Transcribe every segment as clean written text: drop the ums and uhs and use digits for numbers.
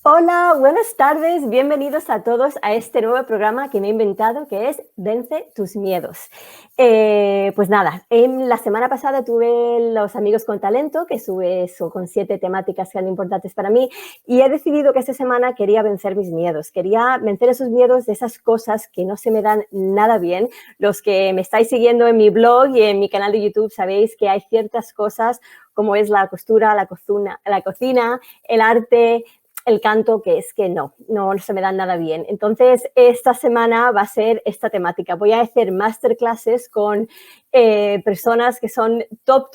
Hola, buenas tardes, bienvenidos a todos a este nuevo programa que me he inventado que es Vence tus miedos. Pues nada, en la semana pasada tuve los Amigos con Talento, que sube eso con 7 temáticas que eran importantes para mí, y he decidido que esta semana quería vencer mis miedos, quería vencer esos miedos de esas cosas que no se me dan nada bien. Los que me estáis siguiendo en mi blog y en mi canal de YouTube sabéis que hay ciertas cosas como es la costura, la cocina, el arte, el canto, que es que no se me dan nada bien. Entonces, esta semana va a ser esta temática. Voy a hacer masterclasses con personas que son top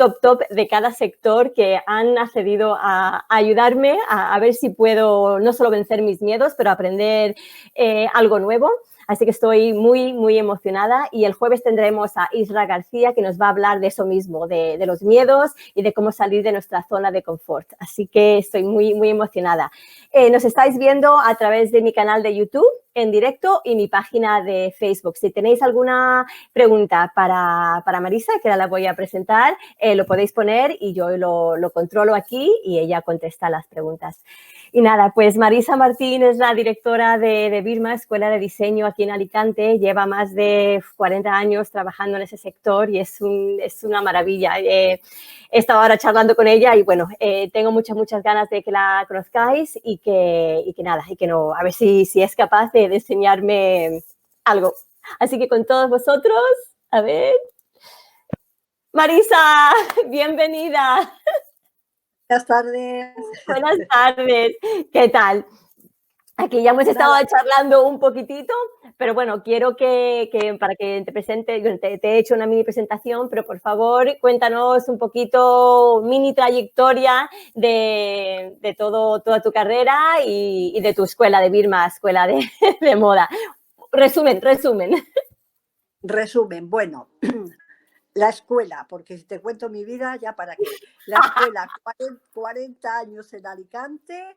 de cada sector que han accedido a ayudarme a ver si puedo no solo vencer mis miedos, pero aprender algo nuevo. Así que estoy muy emocionada y el jueves tendremos a Isra García que nos va a hablar de eso mismo, de los miedos y de cómo salir de nuestra zona de confort. Así que estoy muy emocionada. Nos estáis viendo a través de mi canal de YouTube en directo y mi página de Facebook. Si tenéis alguna pregunta para Marisa, que ahora la voy a presentar, lo podéis poner y yo lo controlo aquí y ella contesta las preguntas. Y nada, pues Marisa Martín es la directora de Birma, Escuela de Diseño aquí en Alicante. Lleva más de 40 años trabajando en ese sector y es una maravilla. He estado ahora charlando con ella y bueno, tengo muchas ganas de que la conozcáis y que nada, y que no, a ver si es capaz de enseñarme algo. Así que con todos vosotros, a ver. Marisa, bienvenida. Buenas tardes. Buenas tardes. ¿Qué tal? Aquí ya hemos estado charlando un poquitito, pero bueno, quiero que para que te presente, te he hecho una mini presentación, pero por favor cuéntanos un poquito mini trayectoria de toda tu carrera y de tu escuela de Birma, escuela de moda. Resumen. Resumen, bueno, la escuela, porque si te cuento mi vida, ya para qué. La escuela, 40 años en Alicante.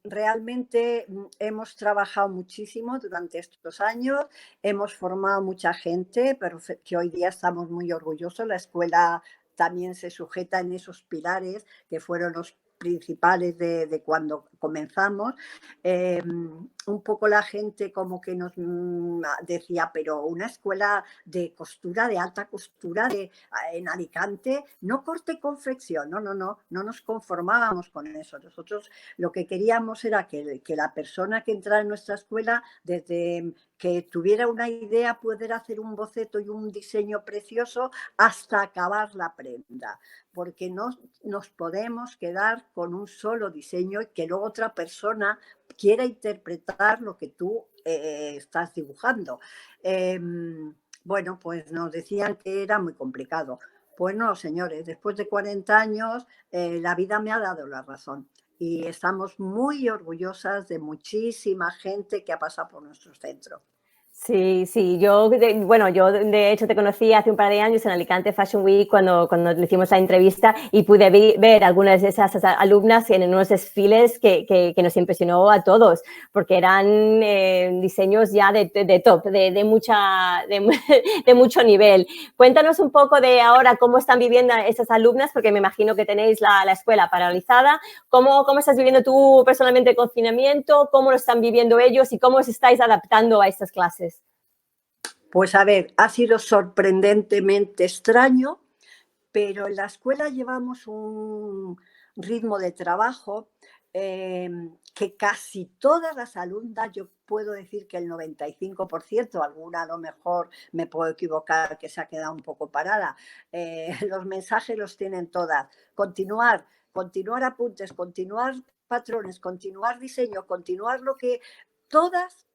Realmente hemos trabajado muchísimo durante estos años, hemos formado mucha gente, pero que hoy día estamos muy orgullosos. La escuela también se sujeta en esos pilares que fueron los principales de cuando comenzamos. Un poco la gente como que nos decía, pero una escuela de costura, de alta costura en Alicante, no corte y confección, no nos conformábamos con eso. Nosotros lo que queríamos era que la persona que entrara en nuestra escuela, desde que tuviera una idea, poder hacer un boceto y un diseño precioso hasta acabar la prenda, porque no nos podemos quedar con un solo diseño y que luego otra persona quiera interpretar lo que tú estás dibujando. Bueno, pues nos decían que era muy complicado. Pues no, señores, después de 40 años la vida me ha dado la razón y estamos muy orgullosas de muchísima gente que ha pasado por nuestro centro. Sí, yo de hecho te conocí hace un par de años en Alicante Fashion Week cuando le hicimos la entrevista y pude ver algunas de esas alumnas en unos desfiles que nos impresionó a todos, porque eran diseños ya de top, de mucho nivel. Cuéntanos un poco de ahora cómo están viviendo esas alumnas, porque me imagino que tenéis la escuela paralizada. ¿Cómo estás viviendo tú personalmente el confinamiento? ¿Cómo lo están viviendo ellos y cómo os estáis adaptando a estas clases? Pues a ver, ha sido sorprendentemente extraño, pero en la escuela llevamos un ritmo de trabajo que casi todas las alumnas, yo puedo decir que el 95%, alguna a lo mejor me puedo equivocar que se ha quedado un poco parada, los mensajes los tienen todas. Continuar apuntes, continuar patrones, continuar diseño, continuar lo que todas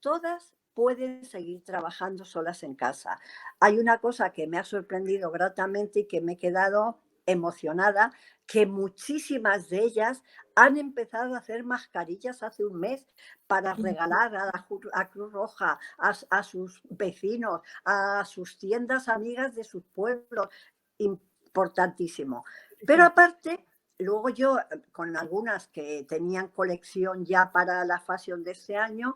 pueden seguir trabajando solas en casa. Hay una cosa que me ha sorprendido gratamente y que me he quedado emocionada, que muchísimas de ellas han empezado a hacer mascarillas hace un mes para regalar a Cruz Roja, a sus vecinos, a sus tiendas amigas de sus pueblos. Importantísimo. Pero aparte, luego yo, con algunas que tenían colección ya para la fashion de este año,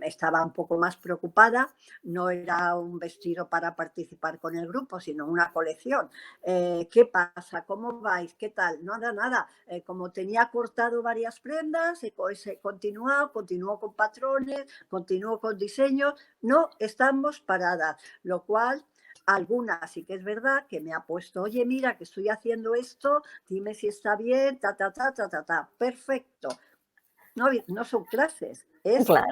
estaba un poco más preocupada. No era un vestido para participar con el grupo, sino una colección. ¿Qué pasa? ¿Cómo vais? ¿Qué tal? Nada, nada. Como tenía cortado varias prendas, he continuado con patrones, continuó con diseños. No estamos paradas, lo cual... Algunas sí que es verdad que me ha puesto, oye, mira, que estoy haciendo esto, dime si está bien, perfecto. No, no son clases, es Claro,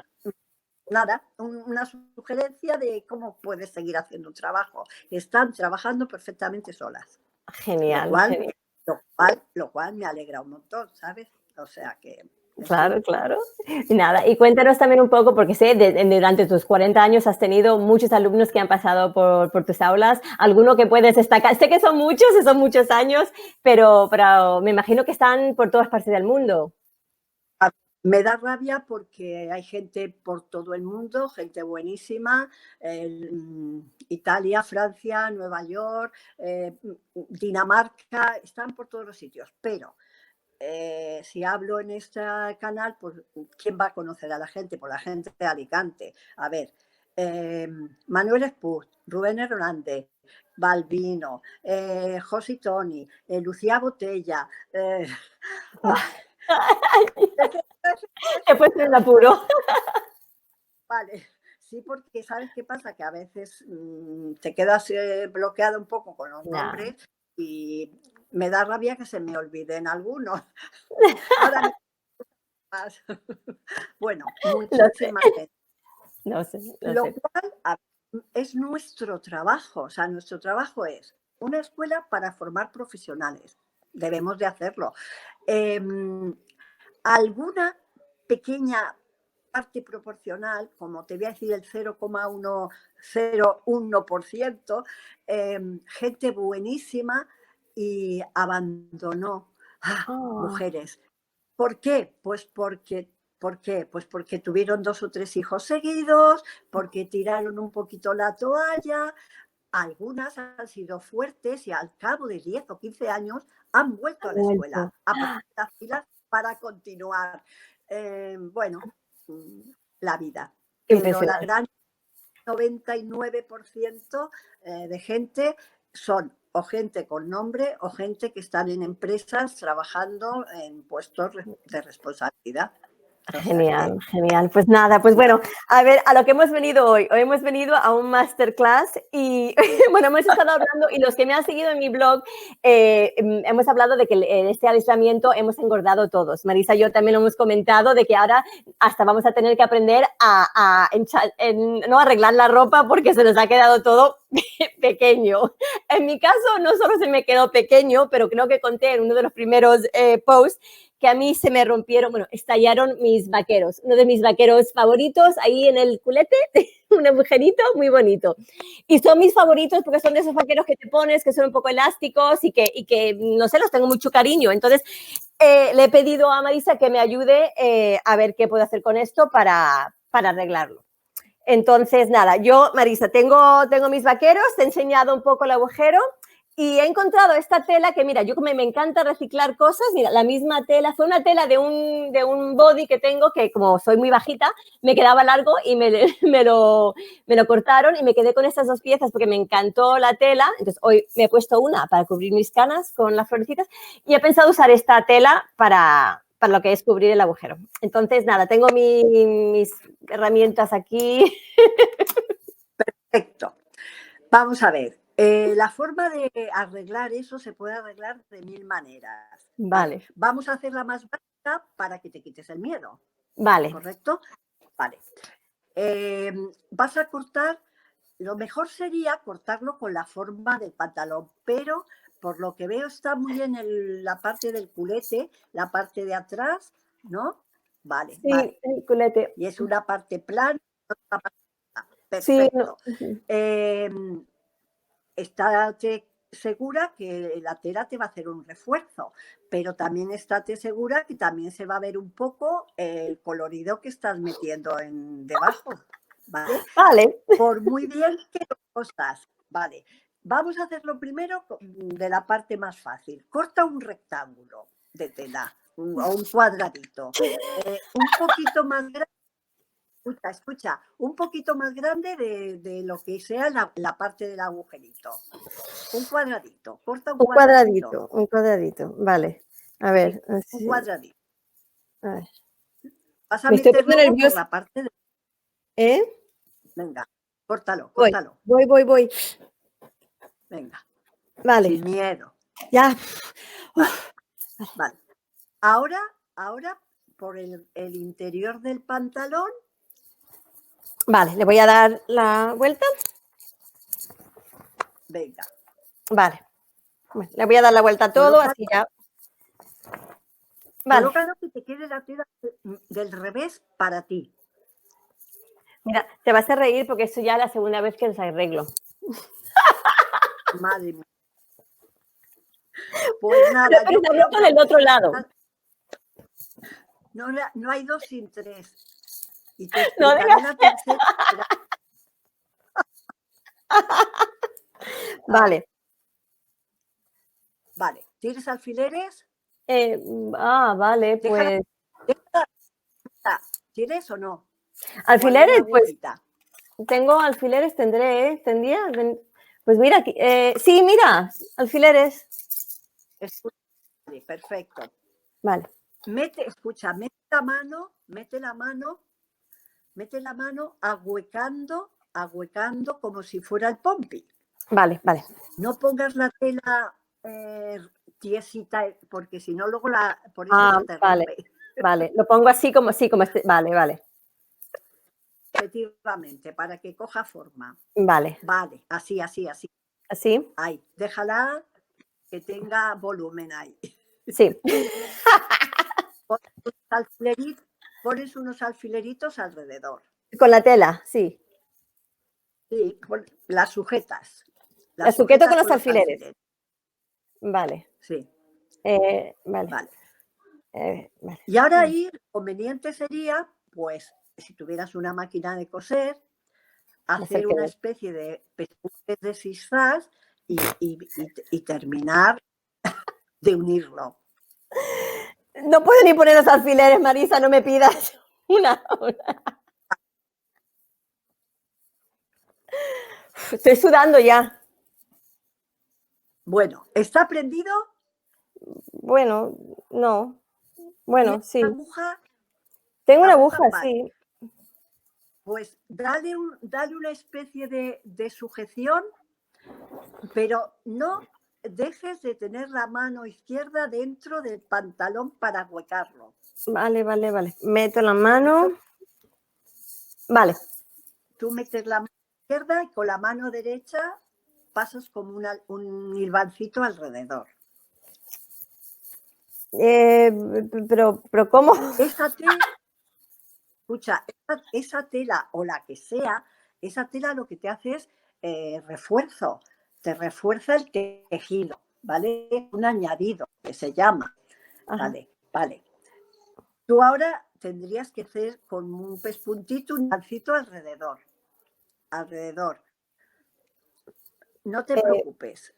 nada, una sugerencia de cómo puedes seguir haciendo un trabajo. Están trabajando perfectamente solas, lo genial, cual, genial. lo cual me alegra un montón, ¿sabes? O sea que, en Claro, fin. claro. Y nada, y cuéntanos también un poco, porque sé, durante tus 40 años has tenido muchos alumnos que han pasado por tus aulas, alguno que puedes destacar. Sé que son muchos años, pero me imagino que están por todas partes del mundo. Me da rabia porque hay gente por todo el mundo, gente buenísima, Italia, Francia, Nueva York, Dinamarca, están por todos los sitios, pero si hablo en este canal, pues ¿quién va a conocer a la gente? Pues la gente de Alicante. A ver, Manuel Espuz, Rubén Hernández, Balbino, Josi Toni, Lucía Botella. He puesto en apuro. Vale, sí, porque ¿sabes qué pasa? Que a veces te quedas bloqueado un poco con los No, nombres y me da rabia que se me olviden algunos. Ahora me más. Bueno, lo sé, muchísima gente. lo sé, lo Lo sé. cual es nuestro trabajo. O sea, nuestro trabajo es una escuela para formar profesionales. Debemos de hacerlo. Alguna pequeña parte proporcional, como te voy a decir el 0,101%, gente buenísima y abandonó. Oh, Mujeres. ¿Por qué? ¿Por qué? Pues porque tuvieron 2 o 3 hijos seguidos, porque tiraron un poquito la toalla. Algunas han sido fuertes y al cabo de 10 o 15 años han vuelto ha a la escuela vuelto. a poner las pilas para continuar. Bueno, la vida. Pero la Impresionante. gran 99% de gente son o gente con nombre o gente que están en empresas trabajando en puestos de responsabilidad. O sea que, Genial, genial. Pues nada, pues bueno, a ver, a lo que hemos venido hoy. Hoy hemos venido a un masterclass y, bueno, hemos estado hablando, y los que me han seguido en mi blog, hemos hablado de que en este aislamiento hemos engordado todos. Marisa y yo también lo hemos comentado, de que ahora hasta vamos a tener que aprender no arreglar la ropa porque se nos ha quedado todo pequeño. En mi caso, no solo se me quedó pequeño, pero creo que conté en uno de los primeros posts que a mí se me rompieron, bueno, estallaron mis vaqueros, uno de mis vaqueros favoritos, ahí en el culete, un agujerito muy bonito. Y son mis favoritos porque son de esos vaqueros que te pones, que son un poco elásticos y que no sé, los tengo mucho cariño. Entonces, le he pedido a Marisa que me ayude a ver qué puedo hacer con esto para arreglarlo. Entonces, nada, yo, Marisa, tengo mis vaqueros, te he enseñado un poco el agujero y he encontrado esta tela que, mira, yo me encanta reciclar cosas. Mira, la misma tela, fue una tela de un body que tengo que, como soy muy bajita, me quedaba largo y me lo cortaron y me quedé con estas dos piezas porque me encantó la tela. Entonces, hoy me he puesto una para cubrir mis canas con las florecitas y he pensado usar esta tela para lo que es cubrir el agujero. Entonces, nada, tengo mis herramientas aquí. perfecto. Vamos a ver. La forma de arreglar eso se puede arreglar de 1000 maneras. Vale, Vale, vamos a hacerla más básica para que te quites el miedo. vale. ¿Correcto? Vale. Vas a cortar, lo mejor sería cortarlo con la forma del pantalón, pero por lo que veo está muy en la parte del culete, la parte de atrás, ¿no? Vale, vale. Sí, el culete. Y es una parte plana, otra parte plana. Sí, no. Perfecto. Eh, estate segura que la tela te va a hacer un refuerzo, pero también estate segura que también se va a ver un poco el colorido que estás metiendo debajo, ¿vale? Vale, Por muy bien que lo cosas, ¿vale? Vamos a hacerlo primero de la parte más fácil. Corta un rectángulo, de tela o un cuadradito. Un poquito más grande. Escucha, un poquito más grande de lo que sea la parte del agujerito. Un cuadradito, corta un cuadradito. Un cuadradito, vale. A Sí, ver, un así, cuadradito. a ver. Vas a Me estoy meter poniendo luego por nerviosa, la parte de... ¿eh? Venga, córtalo, Voy, córtalo. voy. Venga, Vale, sin miedo. ya. Vale, vale. Ahora, por el interior del pantalón, Vale, le voy a dar la vuelta. venga, Vale. Bueno, le voy a dar la vuelta a todo, colócalo, así ya. Vale. colócalo que te quede la tela del revés para ti. Mira, te vas a reír porque esto ya es la segunda vez que los arreglo. Madre mía. Pues nada, Pero yo se ha creo roto que del otro lado. no hay dos sin tres. Y te No explicaré digas. la tercera. Vale. Vale, ¿tienes alfileres? Vale, Déjala, pues. ¿tienes o no? ¿O alguna Alfileres, pues agujita? tengo alfileres, tendré, ¿eh? ¿Tendría? Pues mira, sí, mira, alfileres. Vale, perfecto. Vale, Escucha, mete la mano ahuecando como si fuera el pompi. vale. No pongas la tela tiesita, porque si no luego por eso se te vale, rompe. vale. Lo pongo así como este. Vale. Efectivamente, para que coja forma. Vale. Vale, así. Así. Ahí, déjala que tenga volumen ahí. Sí. Pones unos alfileritos alrededor. Con la tela, sí. Sí, las sujetas. La Las sujeto con sujetas los con los alfileres. alfileres. Vale. Sí, Vale. vale. Vale. Y ahora ahí, conveniente sería, pues, si tuvieras una máquina de coser, hacer una especie de pespuntes de zigzag y terminar de unirlo. No puedo ni poner los alfileres, Marisa, no me pidas una. Estoy sudando ya. Bueno, ¿está prendido? Bueno, no. Bueno, ¿Tienes sí. aguja? Tengo una aguja, Vale. sí. Pues dale una especie de sujeción, pero no dejes de tener la mano izquierda dentro del pantalón para ahuecarlo. Vale. Meto la mano. Vale. Tú metes la mano izquierda y con la mano derecha pasas como un hilvancito alrededor. Pero ¿cómo? Esa tela, escucha, esa tela o la que sea, esa tela lo que te hace es refuerzo, te refuerza el tejido, ¿vale? Un añadido que se llama. Ajá. Vale. Tú ahora tendrías que hacer con un pespuntito, un lancito alrededor. No te preocupes,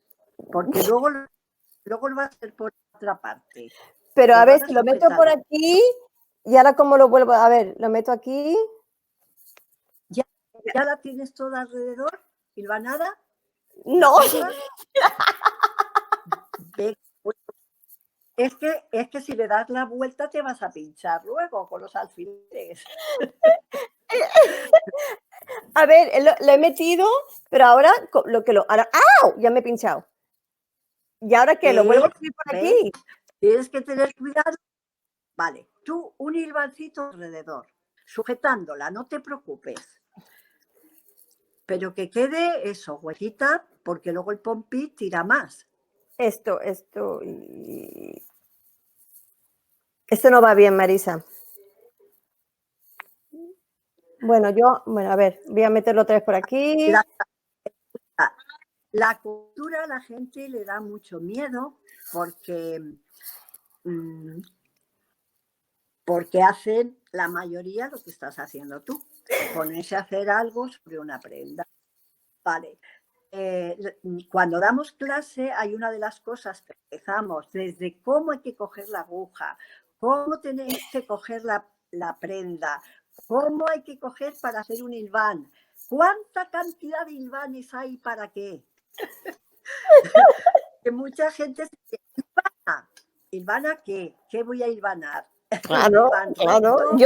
porque luego lo vas a hacer por otra parte. Pero a Pero ver, ahora si lo meto por sujétalo. aquí, y ahora cómo lo vuelvo. A ver, lo meto aquí. ¿Ya la tienes toda alrededor? ¿Hilvanada? No. Es que si le das la vuelta te vas a pinchar luego con los alfileres. A ver, lo he metido, pero ahora ¡au! Ya me he pinchado. ¿Y ahora qué? ¿Lo vuelvo a subir por aquí? Tienes que tener cuidado. Vale, tú un hilvancito alrededor, sujetándola, no te preocupes. Pero que quede eso, huequita, porque luego el pompi tira más. Esto no va bien, Marisa. Bueno, a ver, voy a meterlo otra vez por aquí. La costura a la gente le da mucho miedo porque hacen la mayoría lo que estás haciendo tú, ponerse a hacer algo sobre una prenda. Vale, cuando damos clase hay una de las cosas que empezamos desde cómo hay que coger la aguja, cómo tenéis que coger la prenda, cómo hay que coger para hacer un hilván, cuánta cantidad de hilvanes hay para qué. Que mucha gente se dice, ¿hilvana? ¿Hilvana qué? ¿Qué voy a hilvanar? Claro, Hilván claro. recto,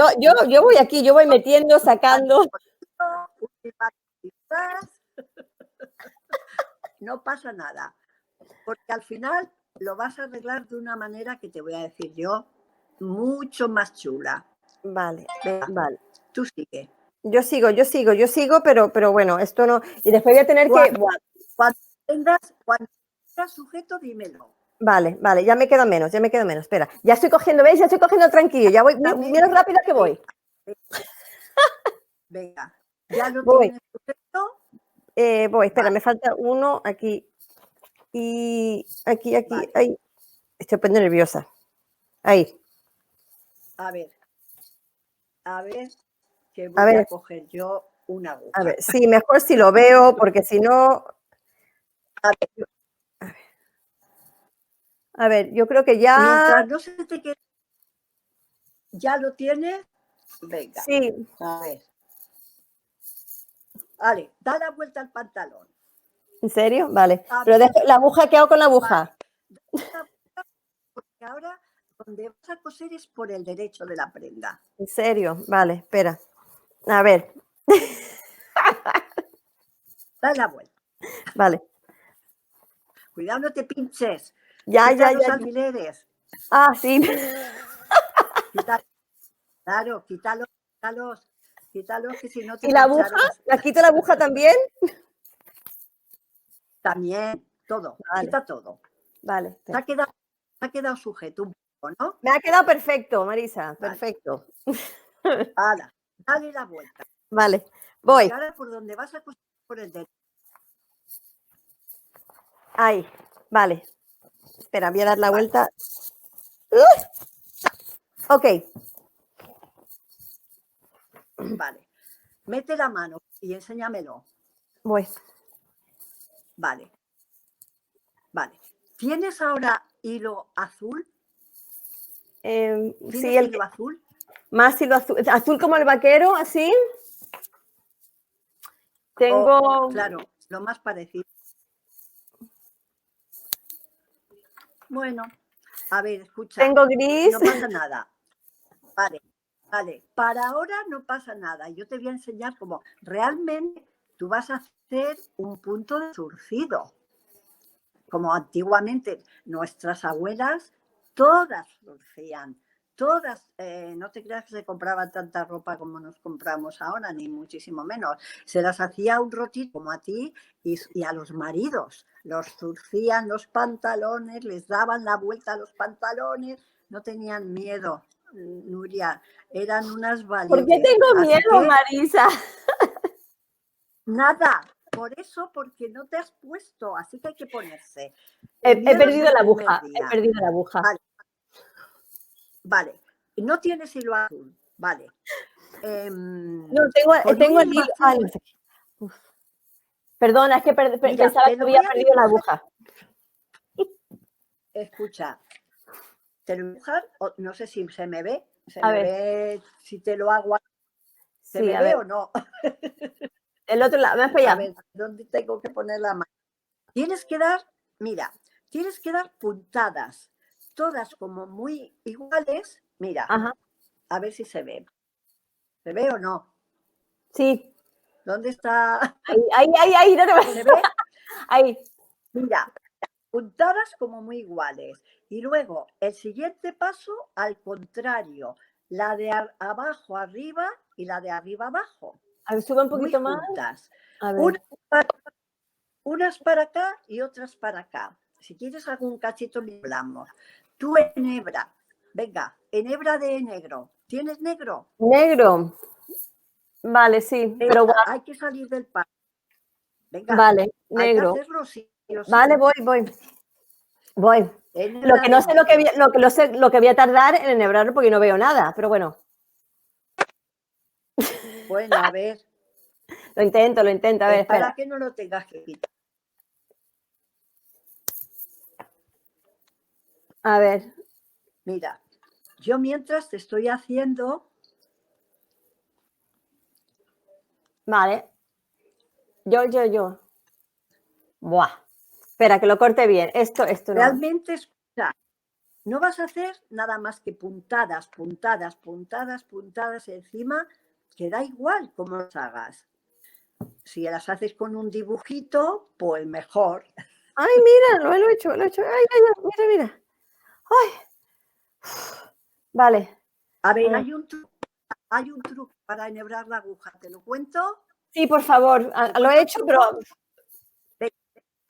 Yo voy aquí, yo voy metiendo, sacando. un hilván quizás. No pasa nada, porque al final lo vas a arreglar de una manera que te voy a decir yo, mucho más chula. Vale, Venga, vale. tú sigue. Yo sigo, pero bueno, esto no. Y después voy a tener que. Buah. Cuando tengas sujeto, dímelo. Vale, vale, ya me queda menos. Espera, ya estoy cogiendo, ¿veis? Ya estoy cogiendo tranquilo. Ya voy, mira lo rápido que voy. Venga, ya lo Voy. tienes sujeto. Voy, espera, Vale. me falta uno aquí. Y aquí, Vale. ahí. Estoy poniendo nerviosa. Ahí. A ver, que voy a coger yo una aguja. A ver, sí, mejor si lo veo, porque si no. A ver, yo creo que ya. Mientras no se te quede. ¿Ya lo tienes? Venga. Sí. A ver. Vale, da la vuelta al pantalón. ¿En serio? Vale. A Pero ver. la aguja, ¿qué hago con la aguja? Vale. Porque ahora donde vas a coser es por el derecho de la prenda. ¿En serio? Vale, espera. A ver. Da la vuelta. Vale. Cuidado, no te pinches. Ya. Los alfileres. Ah, sí. Claro, quítalos, que si no te ¿Y la aguja? ¿La quito la aguja también? También, todo, vale. Quita todo. Vale. Te ha quedado sujeto un poco, ¿no? Me ha quedado perfecto, Marisa, vale. Perfecto. Hala, dale la vuelta. Vale, voy. Y ahora por donde vas a coser por el derecho. Ahí, vale. Espera, voy a dar la vuelta. Ok. Vale. Mete la mano y enséñamelo. Voy. Vale. ¿Tienes ahora hilo azul? ¿Tienes hilo azul? Más hilo azul. ¿Azul como el vaquero, así? Tengo... claro, lo más parecido. Bueno, a ver, escucha. Tengo gris. No pasa nada. Vale. Para ahora no pasa nada. Yo te voy a enseñar cómo realmente tú vas a hacer un punto de zurcido. Como antiguamente nuestras abuelas, todas zurcían. Todas, no te creas que se compraban tanta ropa como nos compramos ahora, ni muchísimo menos. Se las hacía un rotito como a ti y a los maridos. Los zurcían los pantalones, les daban la vuelta a los pantalones, no tenían miedo, Nuria. Eran unas valientes. ¿Por qué tengo miedo, Marisa? Nada, por eso, porque no te has puesto, así que hay que ponerse. He perdido la aguja, Vale, no tienes hilo azul, vale. No, tengo el hilo azul. Perdona, es que pensaba que había perdido la aguja. Escucha, te lo voy a dibujar, no sé si se me ve, ve si te lo hago. ¿Se me ve o no? El otro lado, más para allá. A ver, ¿dónde tengo que poner la mano? Tienes que dar puntadas, todas como muy iguales. Mira, a ver si se ve. ¿Se ve o no? Sí. ¿Dónde está? Ahí, no te vas. ¿Se ve? Ahí. Mira, puntadas como muy iguales. Y luego, el siguiente paso, al contrario, la de abajo arriba y la de arriba abajo. A ver, sube un poquito muy más. Juntas. A ver. Unas para acá y otras para acá. Si quieres algún cachito, le hablamos. Tú en hebra. Venga, en hebra de negro. ¿Tienes negro? Negro. Vale, sí. Venga, pero hay que salir del paso. Venga, vale, negro. Hay que hacerlo sí. Vale, voy. Lo que no sé lo que voy a tardar en enhebrarlo porque no veo nada, pero bueno. Bueno, a ver. Lo intento, a ver. Para que no lo tengas que quitar. A ver. Mira, yo mientras te estoy haciendo... Vale. Yo. Buah. Espera, que lo corte bien. Esto no. Realmente, escucha, no vas a hacer nada más que puntadas, puntadas, puntadas, puntadas encima, que da igual cómo las hagas. Si las haces con un dibujito, pues mejor. Ay, mira, lo he hecho. Ay, mira. Ay. Vale. A ver, hay un truco para enhebrar la aguja, ¿te lo cuento? Sí, por favor. Lo he hecho, pero...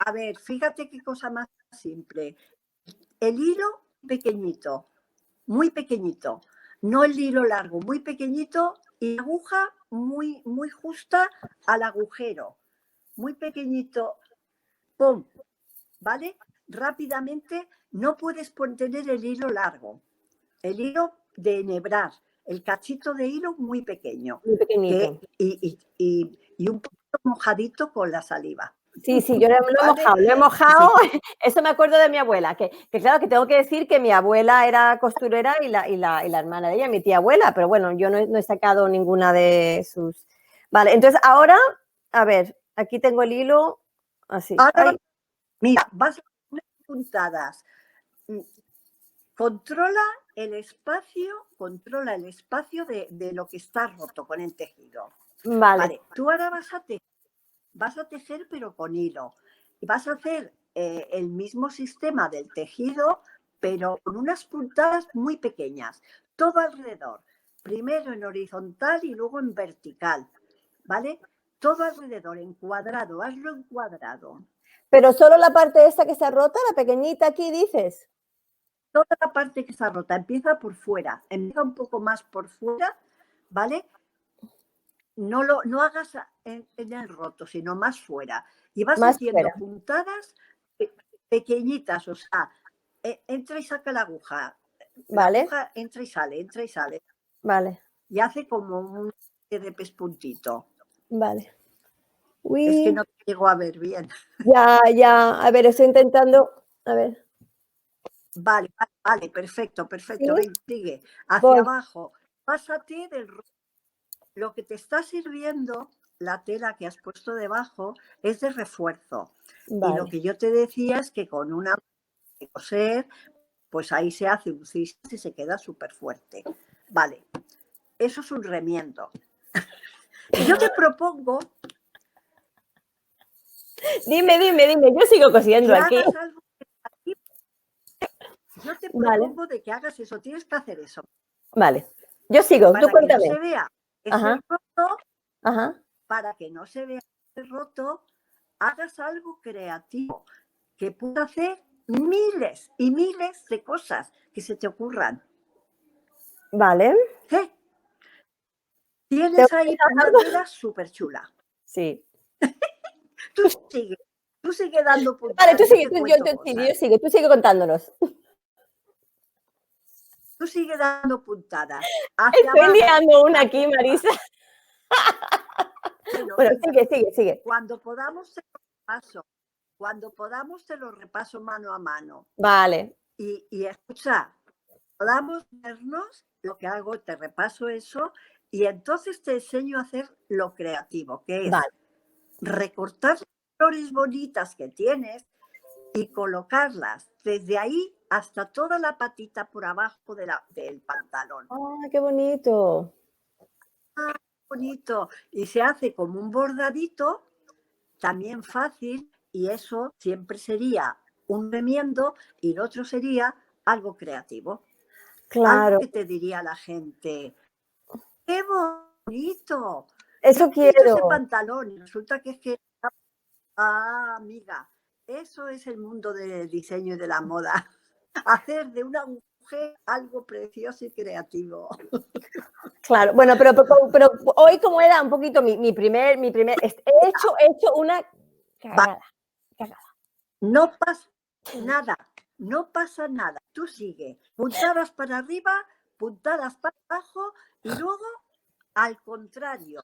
A ver, fíjate qué cosa más simple. El hilo pequeñito, muy pequeñito, no el hilo largo, muy pequeñito, y la aguja muy, muy justa al agujero, muy pequeñito, ¡pum! ¿Vale? Rápidamente, no puedes tener el hilo largo, el hilo de enhebrar, el cachito de hilo muy pequeño, Muy pequeñito. y un poquito mojadito con la saliva. Sí, yo lo he mojado. Sí. Eso me acuerdo de mi abuela, que claro, que tengo que decir que mi abuela era costurera y la hermana de ella, mi tía abuela, pero bueno, yo no he sacado ninguna de sus... Vale, entonces ahora, a ver, aquí tengo el hilo, así. Ahora, mira, vas a poner puntadas. Controla el espacio de lo que está roto con el tejido. Vale, tú ahora vas a tejer pero con hilo. Y vas a hacer el mismo sistema del tejido, pero con unas puntadas muy pequeñas, todo alrededor. Primero en horizontal y luego en vertical, ¿vale? Todo alrededor, en cuadrado, hazlo en cuadrado. Pero solo la parte esta que está rota, la pequeñita aquí, dices. Toda la parte que está rota, empieza por fuera, empieza un poco más por fuera, ¿vale? No hagas en el roto, sino más fuera. Y vas más haciendo fuera. Puntadas pequeñitas, o sea, entra y saca la aguja. Vale. La aguja entra y sale. Vale. Y hace como un de pespuntito. Vale. Uy. Es que no te llego a ver bien. Ya. A ver, estoy intentando. A ver. Vale, perfecto. ¿Sí? Ven, sigue. Hacia abajo. Pásate del roto. Lo que te está sirviendo, la tela que has puesto debajo, es de refuerzo. Vale. Y lo que yo te decía es que con una de coser, pues ahí se hace un cis y se queda súper fuerte. Vale, eso es un remiendo. Yo te propongo... Dime, yo sigo cosiendo aquí. Yo te propongo de que hagas eso, tienes que hacer eso. Vale, yo sigo, para tú cuéntame. Que no se vea ese roto, para que no se vea ese roto, hagas algo creativo, que puedas hacer miles y miles de cosas que se te ocurran. Vale. ¿Qué? Tienes ahí una tela súper chula. Sí. Tú sigue dando puntadas. Vale, tú sigue, tú sigue contándonos. Tú sigue dando puntadas. Estoy liando una aquí, Marisa. Bueno, sigue. Cuando podamos te lo repaso mano a mano. Vale. Y escucha, podamos vernos, lo que hago, te repaso eso y entonces te enseño a hacer lo creativo, que es recortar las flores bonitas que tienes y colocarlas desde ahí hasta toda la patita por abajo del pantalón. ¡Ah, qué bonito! ¡Ah, qué bonito! Y se hace como un bordadito, también fácil, y eso siempre sería un remiendo y el otro sería algo creativo. Claro. Algo que te diría la gente, ¡qué bonito! Eso quiero. Ese pantalón, y resulta que es que... Ah, amiga, eso es el mundo del diseño y de la moda. Hacer de una mujer algo precioso y creativo. Claro, bueno, pero hoy como era un poquito mi primer, he hecho una cagada. No pasa nada. Tú sigue. Puntadas para arriba, puntadas para abajo y luego al contrario.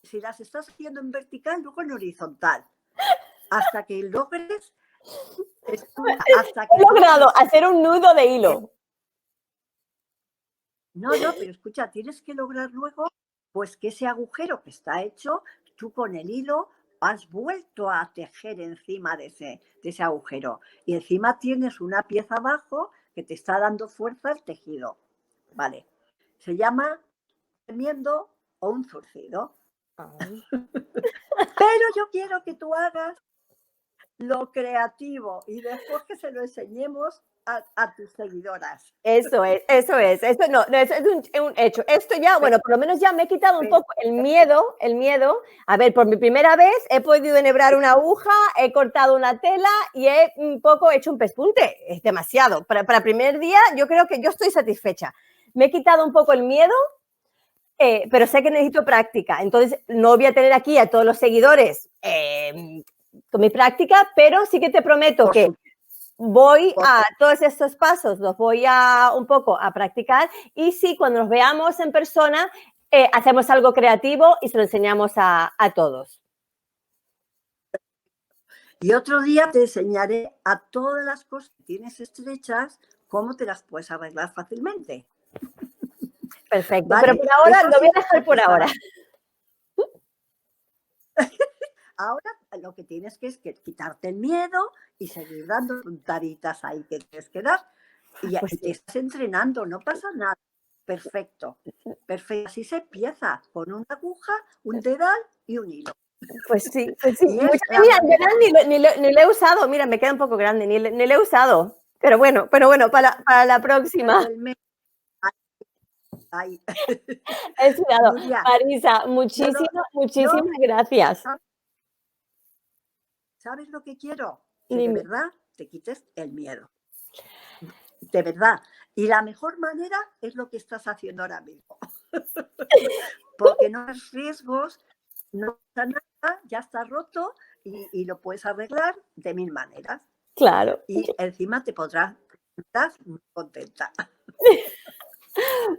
Si las estás haciendo en vertical, luego en horizontal. Hasta que logres Escucha, hasta que He logrado hacer un nudo de hilo. No, pero escucha, tienes que lograr luego, pues que ese agujero que está hecho, tú con el hilo has vuelto a tejer encima de ese agujero. Y encima tienes una pieza abajo que te está dando fuerza al tejido. Vale. Se llama remiendo o un zurcido. Pero yo quiero que tú hagas lo creativo y después que se lo enseñemos a tus seguidoras. Eso es, eso es. Eso no, eso es un hecho. Esto ya, bueno, por lo menos ya me he quitado un poco el miedo. A ver, por mi primera vez he podido enhebrar una aguja, he cortado una tela y he un poco hecho un pespunte. Es demasiado. Para el primer día yo creo que yo estoy satisfecha. Me he quitado un poco el miedo, pero sé que necesito práctica. Entonces no voy a tener aquí a todos los seguidores con mi práctica, pero sí que te prometo que voy a todos estos pasos, los voy a un poco a practicar y sí, cuando nos veamos en persona, hacemos algo creativo y se lo enseñamos a todos. Y otro día te enseñaré a todas las cosas que tienes estrechas, cómo te las puedes arreglar fácilmente. Perfecto, ¿vale? Pero por ahora lo voy a dejar por ahora. Ahora lo que tienes que es quitarte el miedo y seguir dando puntaditas ahí que tienes que dar. Y ya pues te estás entrenando, no pasa nada. Perfecto, perfecto. Así se empieza, con una aguja, un dedal y un hilo. Pues sí, pues sí. Mira, el dedal ni lo he usado. Mira, me queda un poco grande, ni lo he usado. Pero bueno, para la próxima. Ahí. Es cuidado. Marisa, muchísimas gracias. ¿Sabes lo que quiero? Que de verdad te quites el miedo. De verdad. Y la mejor manera es lo que estás haciendo ahora mismo. Porque no hay riesgos, no pasa nada, ya está roto y lo puedes arreglar de 1000 maneras. Claro. Y encima te podrás estar muy contenta.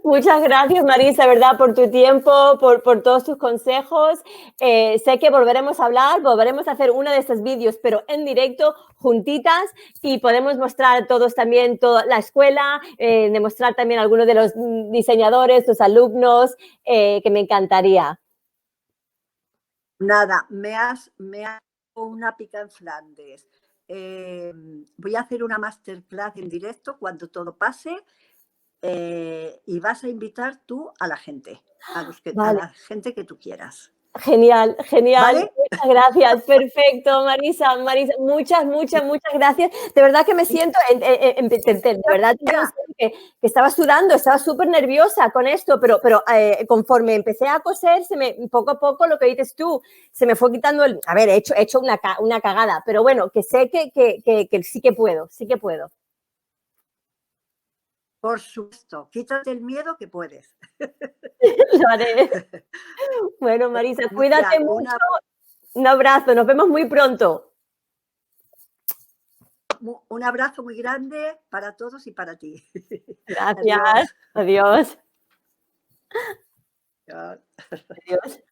Muchas gracias, Marisa, ¿verdad? Por tu tiempo, por todos tus consejos. Sé que volveremos a hablar, volveremos a hacer uno de estos vídeos, pero en directo, juntitas, y podemos mostrar todos también toda la escuela, demostrar también a algunos de los diseñadores, tus alumnos, que me encantaría. Nada, me has una pica en Flandes. Voy a hacer una masterclass en directo cuando todo pase. Y vas a invitar tú a la gente, a la gente que tú quieras. Genial, genial. ¿Vale? Muchas gracias. Perfecto, Marisa, muchas gracias. De verdad que me siento, de verdad que estaba sudando, estaba súper nerviosa con esto, pero conforme empecé a coser, poco a poco, lo que dices tú, se me fue quitando a ver, he hecho una cagada, pero bueno, que sé que sí que puedo. Por supuesto, quítate el miedo que puedes. Lo haré. Bueno, Marisa, cuídate mucho. Un abrazo, nos vemos muy pronto. Un abrazo muy grande para todos y para ti. Gracias. Adiós. Adiós. Adiós.